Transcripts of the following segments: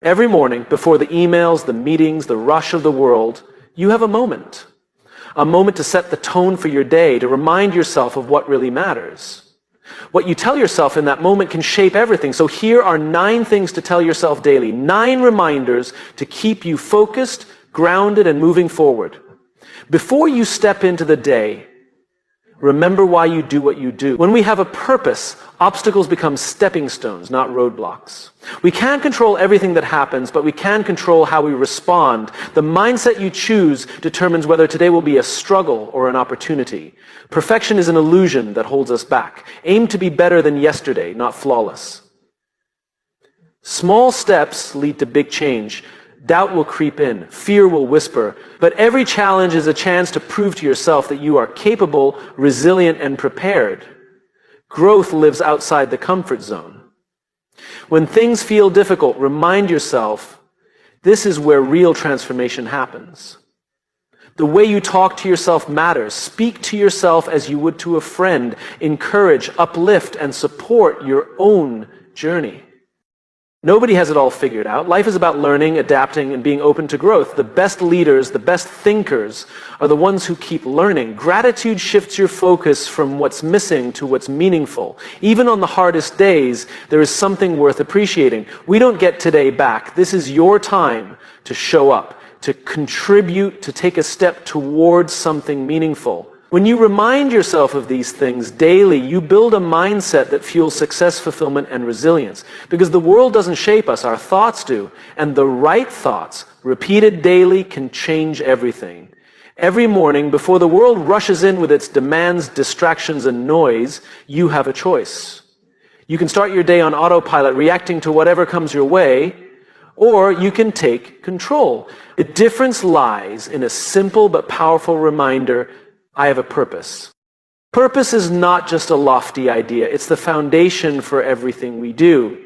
Every morning, before the emails, the meetings, the rush of the world, you have a moment. A moment to set the tone for your day, to remind yourself of what really matters. What you tell yourself in that moment can shape everything. So here are 9 things to tell yourself daily. 9 reminders to keep you focused, grounded, and moving forward. Before you step into the day, remember why you do what you do. When we have a purpose, obstacles become stepping stones, not roadblocks. We can't control everything that happens, but we can control how we respond. The mindset you choose determines whether today will be a struggle or an opportunity. Perfection is an illusion that holds us back. Aim to be better than yesterday, not flawless. Small steps lead to big change. Doubt will creep in, fear will whisper, but every challenge is a chance to prove to yourself that you are capable, resilient, and prepared. Growth lives outside the comfort zone. When things feel difficult, remind yourself, this is where real transformation happens. The way you talk to yourself matters. Speak to yourself as you would to a friend. Encourage, uplift, and support your own journey. Nobody has it all figured out. Life is about learning, adapting, and being open to growth. The best leaders, the best thinkers are the ones who keep learning. Gratitude shifts your focus from what's missing to what's meaningful. Even on the hardest days, there is something worth appreciating. We don't get today back. This is your time to show up, to contribute, to take a step towards something meaningful. When you remind yourself of these things daily, you build a mindset that fuels success, fulfillment, and resilience. Because the world doesn't shape us, our thoughts do. And the right thoughts, repeated daily, can change everything. Every morning, before the world rushes in with its demands, distractions, and noise, you have a choice. You can start your day on autopilot, reacting to whatever comes your way, or you can take control. The difference lies in a simple but powerful reminder: I have a purpose. Purpose is not just a lofty idea. It's the foundation for everything we do.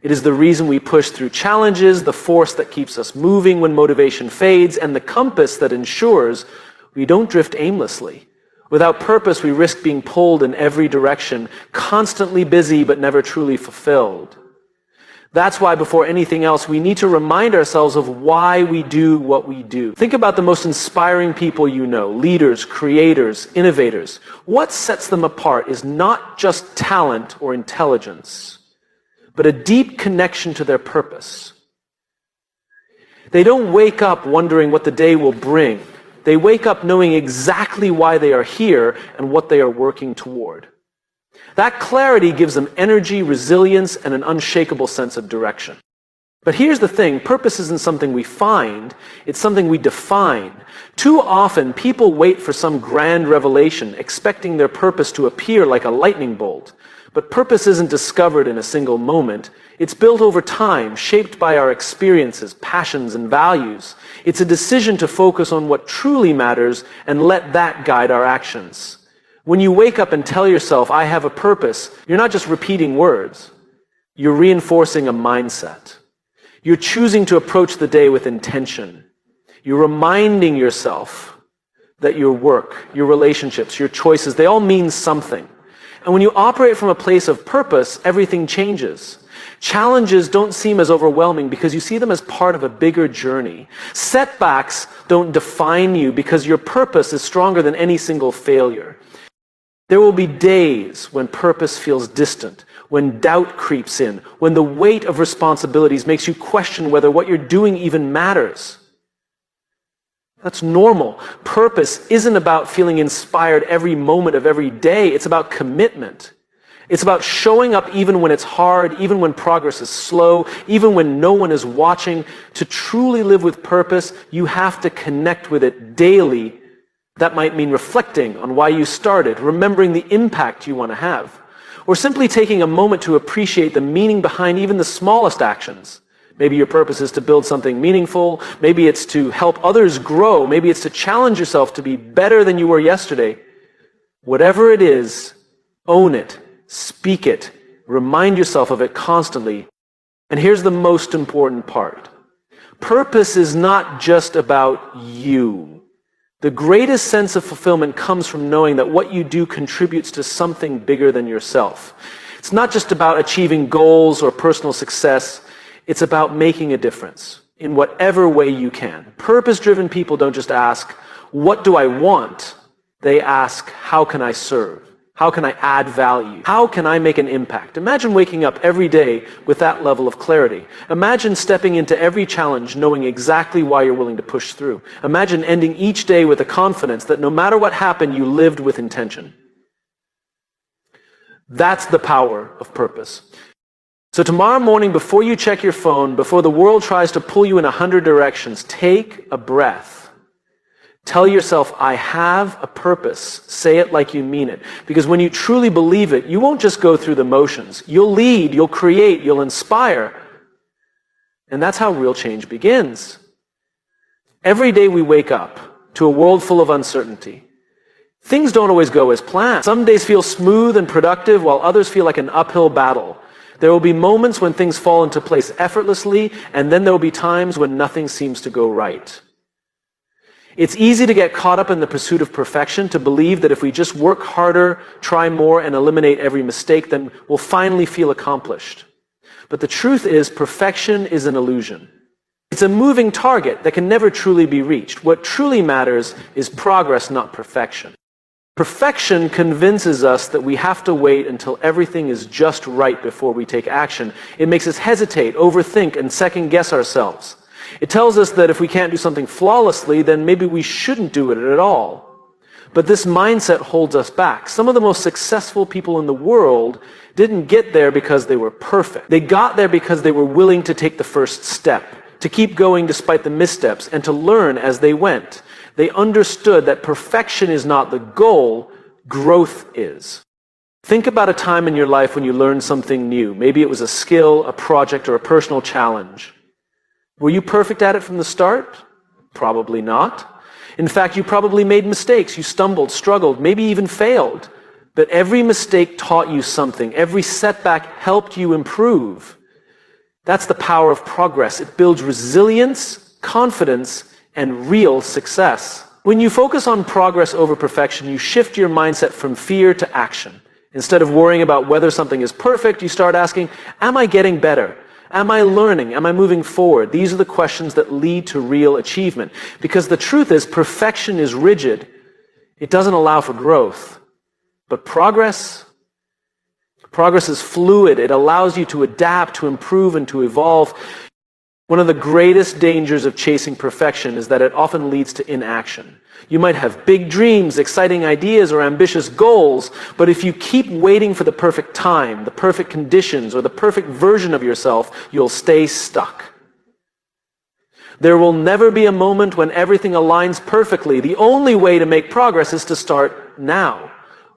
It is the reason we push through challenges, the force that keeps us moving when motivation fades, and the compass that ensures we don't drift aimlessly. Without purpose, we risk being pulled in every direction, constantly busy but never truly fulfilled. That's why, before anything else, we need to remind ourselves of why we do what we do. Think about the most inspiring people you know, leaders, creators, innovators. What sets them apart is not just talent or intelligence, but a deep connection to their purpose. They don't wake up wondering what the day will bring. They wake up knowing exactly why they are here and what they are working toward. That clarity gives them energy, resilience, and an unshakable sense of direction. But here's the thing, purpose isn't something we find, it's something we define. Too often, people wait for some grand revelation, expecting their purpose to appear like a lightning bolt. But purpose isn't discovered in a single moment. It's built over time, shaped by our experiences, passions, and values. It's a decision to focus on what truly matters and let that guide our actions. When you wake up and tell yourself, I have a purpose, you're not just repeating words. You're reinforcing a mindset. You're choosing to approach the day with intention. You're reminding yourself that your work, your relationships, your choices, they all mean something. And when you operate from a place of purpose, everything changes. Challenges don't seem as overwhelming because you see them as part of a bigger journey. Setbacks don't define you because your purpose is stronger than any single failure. There will be days when purpose feels distant, when doubt creeps in, when the weight of responsibilities makes you question whether what you're doing even matters. That's normal. Purpose isn't about feeling inspired every moment of every day. It's about commitment. It's about showing up even when it's hard, even when progress is slow, even when no one is watching. To truly live with purpose, you have to connect with it daily. That might mean reflecting on why you started, remembering the impact you want to have, or simply taking a moment to appreciate the meaning behind even the smallest actions. Maybe your purpose is to build something meaningful. Maybe it's to help others grow. Maybe it's to challenge yourself to be better than you were yesterday. Whatever it is, own it, speak it, remind yourself of it constantly. And here's the most important part. Purpose is not just about you. The greatest sense of fulfillment comes from knowing that what you do contributes to something bigger than yourself. It's not just about achieving goals or personal success. It's about making a difference in whatever way you can. Purpose-driven people don't just ask, what do I want? They ask, how can I serve? How can I add value? How can I make an impact? Imagine waking up every day with that level of clarity. Imagine stepping into every challenge knowing exactly why you're willing to push through. Imagine ending each day with the confidence that no matter what happened, you lived with intention. That's the power of purpose. So tomorrow morning, before you check your phone, before the world tries to pull you in 100 directions, take a breath. Tell yourself, I have a purpose. Say it like you mean it. Because when you truly believe it, you won't just go through the motions. You'll lead, you'll create, you'll inspire. And that's how real change begins. Every day we wake up to a world full of uncertainty. Things don't always go as planned. Some days feel smooth and productive, while others feel like an uphill battle. There will be moments when things fall into place effortlessly, and then there will be times when nothing seems to go right. It's easy to get caught up in the pursuit of perfection, to believe that if we just work harder, try more, and eliminate every mistake, then we'll finally feel accomplished. But the truth is, perfection is an illusion. It's a moving target that can never truly be reached. What truly matters is progress, not perfection. Perfection convinces us that we have to wait until everything is just right before we take action. It makes us hesitate, overthink, and second-guess ourselves. It tells us that if we can't do something flawlessly, then maybe we shouldn't do it at all. But this mindset holds us back. Some of the most successful people in the world didn't get there because they were perfect. They got there because they were willing to take the first step, to keep going despite the missteps, and to learn as they went. They understood that perfection is not the goal, growth is. Think about a time in your life when you learned something new. Maybe it was a skill, a project, or a personal challenge. Were you perfect at it from the start? Probably not. In fact, you probably made mistakes. You stumbled, struggled, maybe even failed. But every mistake taught you something. Every setback helped you improve. That's the power of progress. It builds resilience, confidence, and real success. When you focus on progress over perfection, you shift your mindset from fear to action. Instead of worrying about whether something is perfect, you start asking, am I getting better? Am I learning? Am I moving forward? These are the questions that lead to real achievement. Because the truth is, perfection is rigid. It doesn't allow for growth. But progress is fluid. It allows you to adapt, to improve, and to evolve. One of the greatest dangers of chasing perfection is that it often leads to inaction. You might have big dreams, exciting ideas, or ambitious goals, but if you keep waiting for the perfect time, the perfect conditions, or the perfect version of yourself, you'll stay stuck. There will never be a moment when everything aligns perfectly. The only way to make progress is to start now,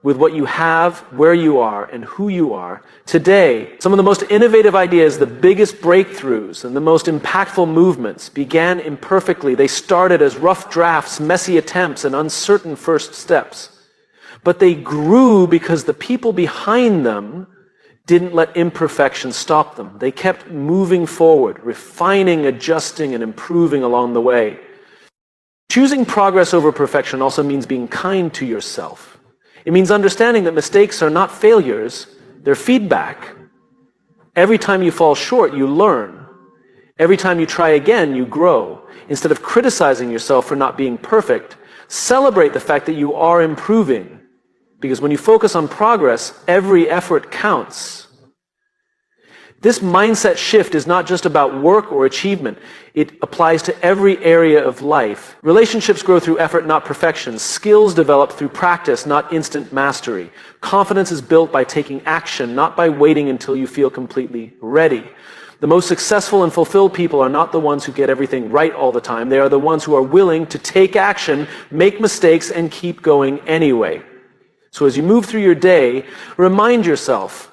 with what you have, where you are, and who you are. Today, some of the most innovative ideas, the biggest breakthroughs, and the most impactful movements began imperfectly. They started as rough drafts, messy attempts, and uncertain first steps. But they grew because the people behind them didn't let imperfection stop them. They kept moving forward, refining, adjusting, and improving along the way. Choosing progress over perfection also means being kind to yourself. It means understanding that mistakes are not failures, they're feedback. Every time you fall short, you learn. Every time you try again, you grow. Instead of criticizing yourself for not being perfect, celebrate the fact that you are improving. Because when you focus on progress, every effort counts. This mindset shift is not just about work or achievement. It applies to every area of life. Relationships grow through effort, not perfection. Skills develop through practice, not instant mastery. Confidence is built by taking action, not by waiting until you feel completely ready. The most successful and fulfilled people are not the ones who get everything right all the time. They are the ones who are willing to take action, make mistakes, and keep going anyway. So as you move through your day, remind yourself,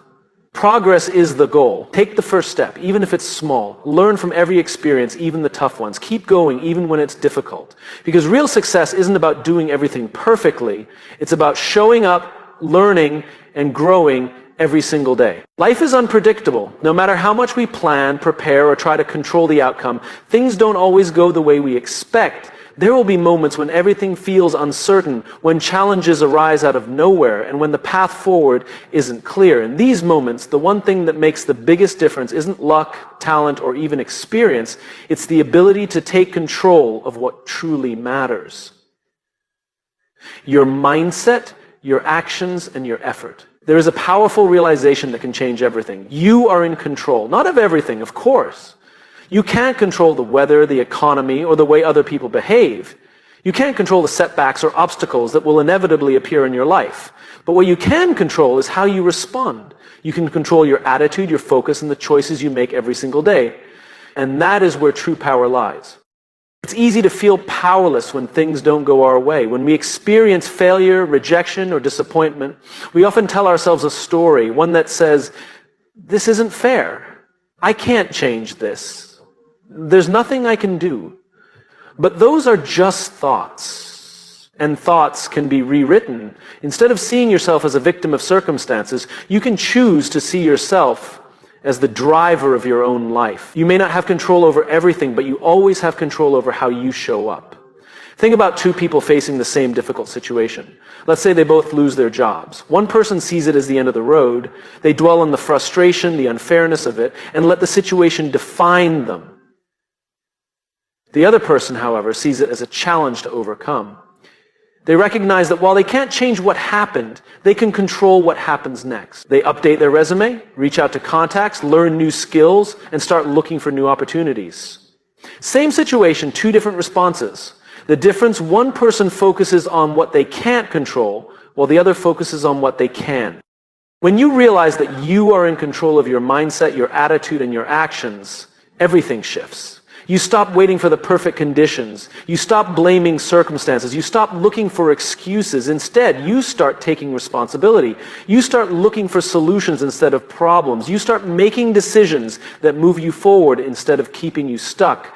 progress is the goal. Take the first step, even if it's small. Learn from every experience, even the tough ones. Keep going, even when it's difficult. Because real success isn't about doing everything perfectly. It's about showing up, learning, and growing every single day. Life is unpredictable. No matter how much we plan, prepare, or try to control the outcome, things don't always go the way we expect. There will be moments when everything feels uncertain, when challenges arise out of nowhere, and when the path forward isn't clear. In these moments, the one thing that makes the biggest difference isn't luck, talent, or even experience. It's the ability to take control of what truly matters. Your mindset, your actions, and your effort. There is a powerful realization that can change everything. You are in control, not of everything, of course. You can't control the weather, the economy, or the way other people behave. You can't control the setbacks or obstacles that will inevitably appear in your life. But what you can control is how you respond. You can control your attitude, your focus, and the choices you make every single day. And that is where true power lies. It's easy to feel powerless when things don't go our way. When we experience failure, rejection, or disappointment, we often tell ourselves a story, one that says, "This isn't fair. I can't change this. There's nothing I can do." But those are just thoughts, and thoughts can be rewritten. Instead of seeing yourself as a victim of circumstances, you can choose to see yourself as the driver of your own life. You may not have control over everything, but you always have control over how you show up. Think about two people facing the same difficult situation. Let's say they both lose their jobs. One person sees it as the end of the road. They dwell on the frustration, the unfairness of it, and let the situation define them. The other person, however, sees it as a challenge to overcome. They recognize that while they can't change what happened, they can control what happens next. They update their resume, reach out to contacts, learn new skills, and start looking for new opportunities. Same situation, two different responses. The difference, one person focuses on what they can't control, while the other focuses on what they can. When you realize that you are in control of your mindset, your attitude, and your actions, everything shifts. You stop waiting for the perfect conditions. You stop blaming circumstances. You stop looking for excuses. Instead, you start taking responsibility. You start looking for solutions instead of problems. You start making decisions that move you forward instead of keeping you stuck.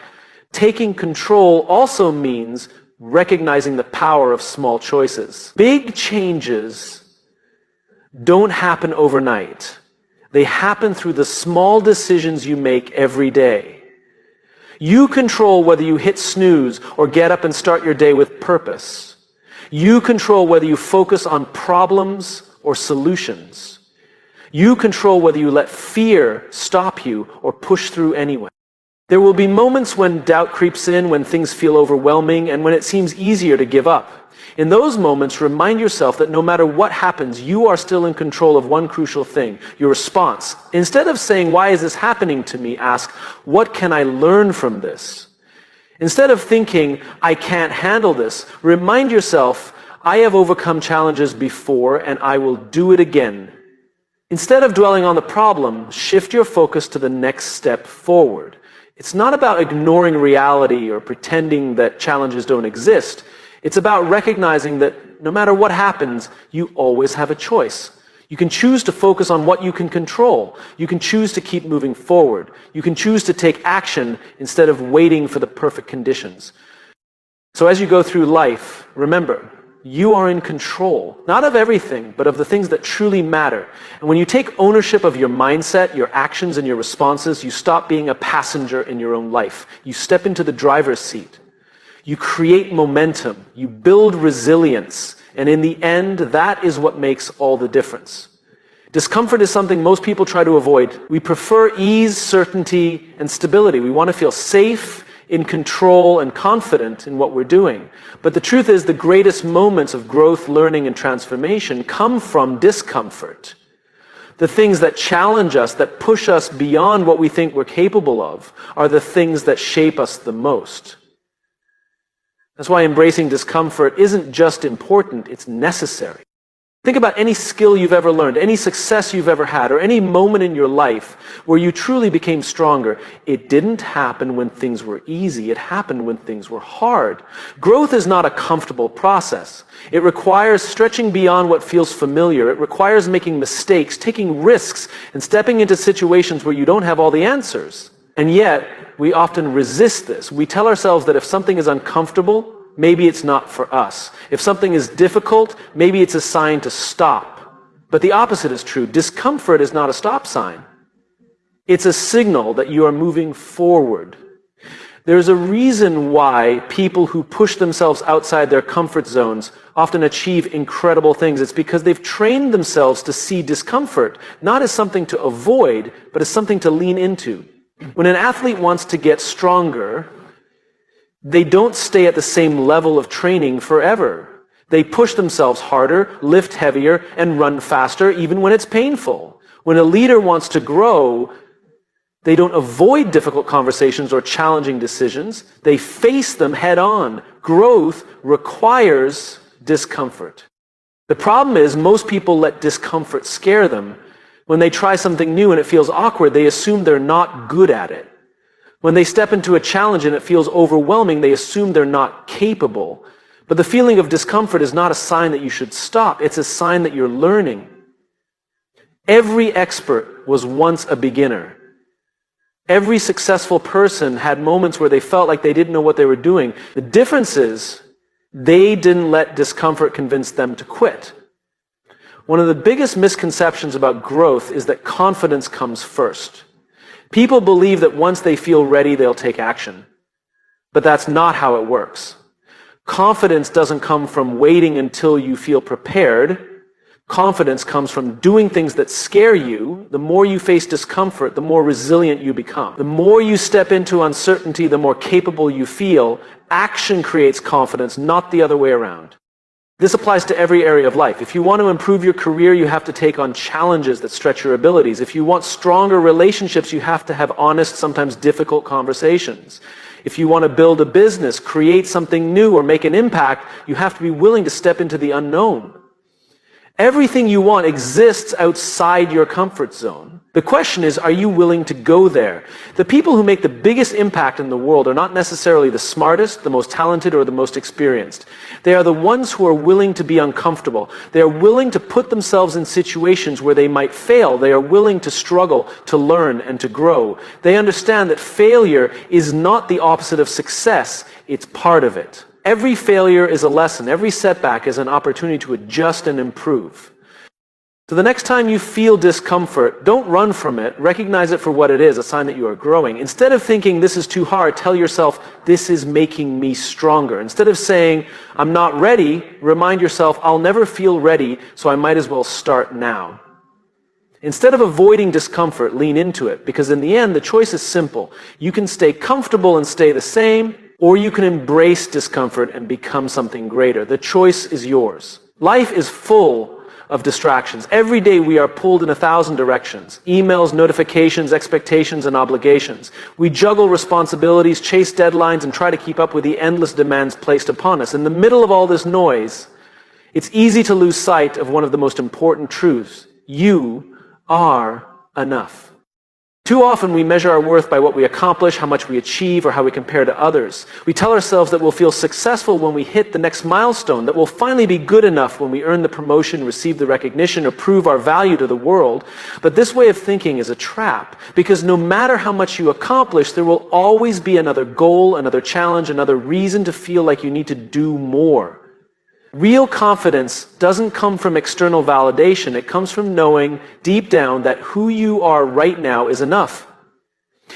Taking control also means recognizing the power of small choices. Big changes don't happen overnight. They happen through the small decisions you make every day. You control whether you hit snooze or get up and start your day with purpose. You control whether you focus on problems or solutions. You control whether you let fear stop you or push through anyway. There will be moments when doubt creeps in, when things feel overwhelming, and when it seems easier to give up. In those moments, remind yourself that no matter what happens, you are still in control of one crucial thing, your response. Instead of saying, "Why is this happening to me?" ask, "What can I learn from this?" Instead of thinking, "I can't handle this," remind yourself, "I have overcome challenges before and I will do it again." Instead of dwelling on the problem, shift your focus to the next step forward. It's not about ignoring reality or pretending that challenges don't exist. It's about recognizing that no matter what happens, you always have a choice. You can choose to focus on what you can control. You can choose to keep moving forward. You can choose to take action instead of waiting for the perfect conditions. So as you go through life, remember, you are in control, not of everything, but of the things that truly matter. And when you take ownership of your mindset, your actions, and your responses, you stop being a passenger in your own life. You step into the driver's seat. You create momentum, you build resilience, and in the end, that is what makes all the difference. Discomfort is something most people try to avoid. We prefer ease, certainty, and stability. We want to feel safe, in control, and confident in what we're doing. But the truth is, the greatest moments of growth, learning, and transformation come from discomfort. The things that challenge us, that push us beyond what we think we're capable of, are the things that shape us the most. That's why embracing discomfort isn't just important, it's necessary. Think about any skill you've ever learned, any success you've ever had, or any moment in your life where you truly became stronger. It didn't happen when things were easy, it happened when things were hard. Growth is not a comfortable process. It requires stretching beyond what feels familiar. It requires making mistakes, taking risks, and stepping into situations where you don't have all the answers. And yet, we often resist this. We tell ourselves that if something is uncomfortable, maybe it's not for us. If something is difficult, maybe it's a sign to stop. But the opposite is true. Discomfort is not a stop sign. It's a signal that you are moving forward. There's a reason why people who push themselves outside their comfort zones often achieve incredible things. It's because they've trained themselves to see discomfort, not as something to avoid, but as something to lean into. When an athlete wants to get stronger, they don't stay at the same level of training forever. They push themselves harder, lift heavier, and run faster, even when it's painful. When a leader wants to grow, they don't avoid difficult conversations or challenging decisions. They face them head on. Growth requires discomfort. The problem is most people let discomfort scare them. When they try something new and it feels awkward, they assume they're not good at it. When they step into a challenge and it feels overwhelming, they assume they're not capable. But the feeling of discomfort is not a sign that you should stop. It's a sign that you're learning. Every expert was once a beginner. Every successful person had moments where they felt like they didn't know what they were doing. The difference is they didn't let discomfort convince them to quit. One of the biggest misconceptions about growth is that confidence comes first. People believe that once they feel ready, they'll take action. But that's not how it works. Confidence doesn't come from waiting until you feel prepared. Confidence comes from doing things that scare you. The more you face discomfort, the more resilient you become. The more you step into uncertainty, the more capable you feel. Action creates confidence, not the other way around. This applies to every area of life. If you want to improve your career, you have to take on challenges that stretch your abilities. If you want stronger relationships, you have to have honest, sometimes difficult conversations. If you want to build a business, create something new, or make an impact, you have to be willing to step into the unknown. Everything you want exists outside your comfort zone. The question is, are you willing to go there? The people who make the biggest impact in the world are not necessarily the smartest, the most talented, or the most experienced. They are the ones who are willing to be uncomfortable. They are willing to put themselves in situations where they might fail. They are willing to struggle, to learn, and to grow. They understand that failure is not the opposite of success. It's part of it. Every failure is a lesson. Every setback is an opportunity to adjust and improve. So the next time you feel discomfort, don't run from it. Recognize it for what it is, a sign that you are growing. Instead of thinking, this is too hard, tell yourself, this is making me stronger. Instead of saying, I'm not ready, remind yourself, I'll never feel ready, so I might as well start now. Instead of avoiding discomfort, lean into it, because in the end, the choice is simple. You can stay comfortable and stay the same, or you can embrace discomfort and become something greater. The choice is yours. Life is full of distractions. Every day we are pulled in 1,000 directions. Emails, notifications, expectations, and obligations. We juggle responsibilities, chase deadlines, and try to keep up with the endless demands placed upon us. In the middle of all this noise, it's easy to lose sight of one of the most important truths. You are enough. Too often we measure our worth by what we accomplish, how much we achieve, or how we compare to others. We tell ourselves that we'll feel successful when we hit the next milestone, that we'll finally be good enough when we earn the promotion, receive the recognition, or prove our value to the world. But this way of thinking is a trap, because no matter how much you accomplish, there will always be another goal, another challenge, another reason to feel like you need to do more. Real confidence doesn't come from external validation. It comes from knowing deep down that who you are right now is enough.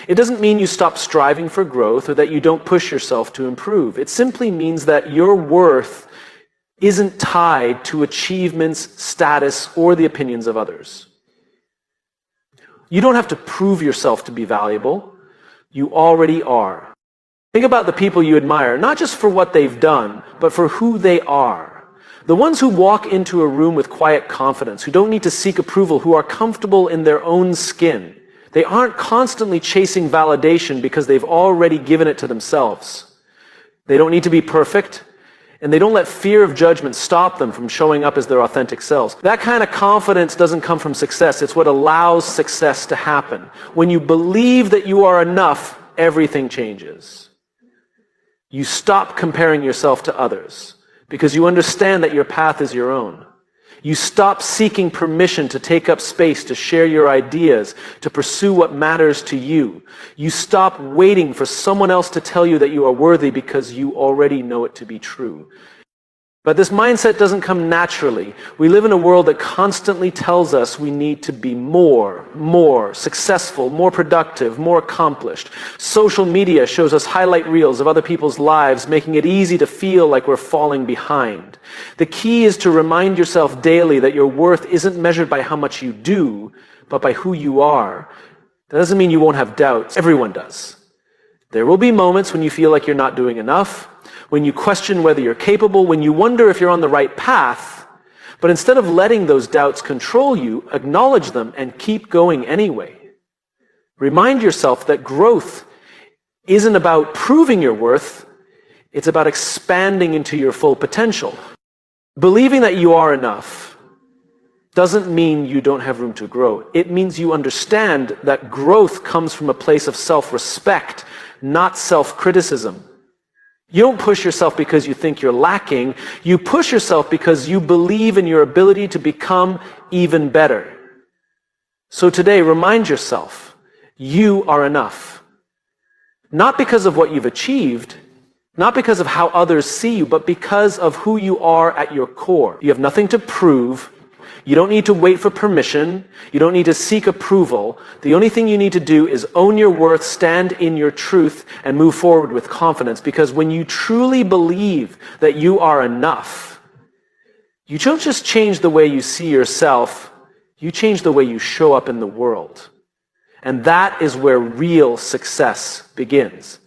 It doesn't mean you stop striving for growth or that you don't push yourself to improve. It simply means that your worth isn't tied to achievements, status, or the opinions of others. You don't have to prove yourself to be valuable. You already are. Think about the people you admire, not just for what they've done, but for who they are. The ones who walk into a room with quiet confidence, who don't need to seek approval, who are comfortable in their own skin. They aren't constantly chasing validation because they've already given it to themselves. They don't need to be perfect, and they don't let fear of judgment stop them from showing up as their authentic selves. That kind of confidence doesn't come from success. It's what allows success to happen. When you believe that you are enough, everything changes. You stop comparing yourself to others because you understand that your path is your own. You stop seeking permission to take up space, to share your ideas, to pursue what matters to you. You stop waiting for someone else to tell you that you are worthy because you already know it to be true. But this mindset doesn't come naturally. We live in a world that constantly tells us we need to be more successful, more productive, more accomplished. Social media shows us highlight reels of other people's lives, making it easy to feel like we're falling behind. The key is to remind yourself daily that your worth isn't measured by how much you do, but by who you are. That doesn't mean you won't have doubts. Everyone does. There will be moments when you feel like you're not doing enough, when you question whether you're capable, when you wonder if you're on the right path. But instead of letting those doubts control you, acknowledge them and keep going anyway. Remind yourself that growth isn't about proving your worth, it's about expanding into your full potential. Believing that you are enough doesn't mean you don't have room to grow. It means you understand that growth comes from a place of self-respect, not self-criticism. You don't push yourself because you think you're lacking. You push yourself because you believe in your ability to become even better. So today, remind yourself, you are enough. Not because of what you've achieved, not because of how others see you, but because of who you are at your core. You have nothing to prove. You don't need to wait for permission. You don't need to seek approval. The only thing you need to do is own your worth, stand in your truth, and move forward with confidence. Because when you truly believe that you are enough, you don't just change the way you see yourself, you change the way you show up in the world. And that is where real success begins.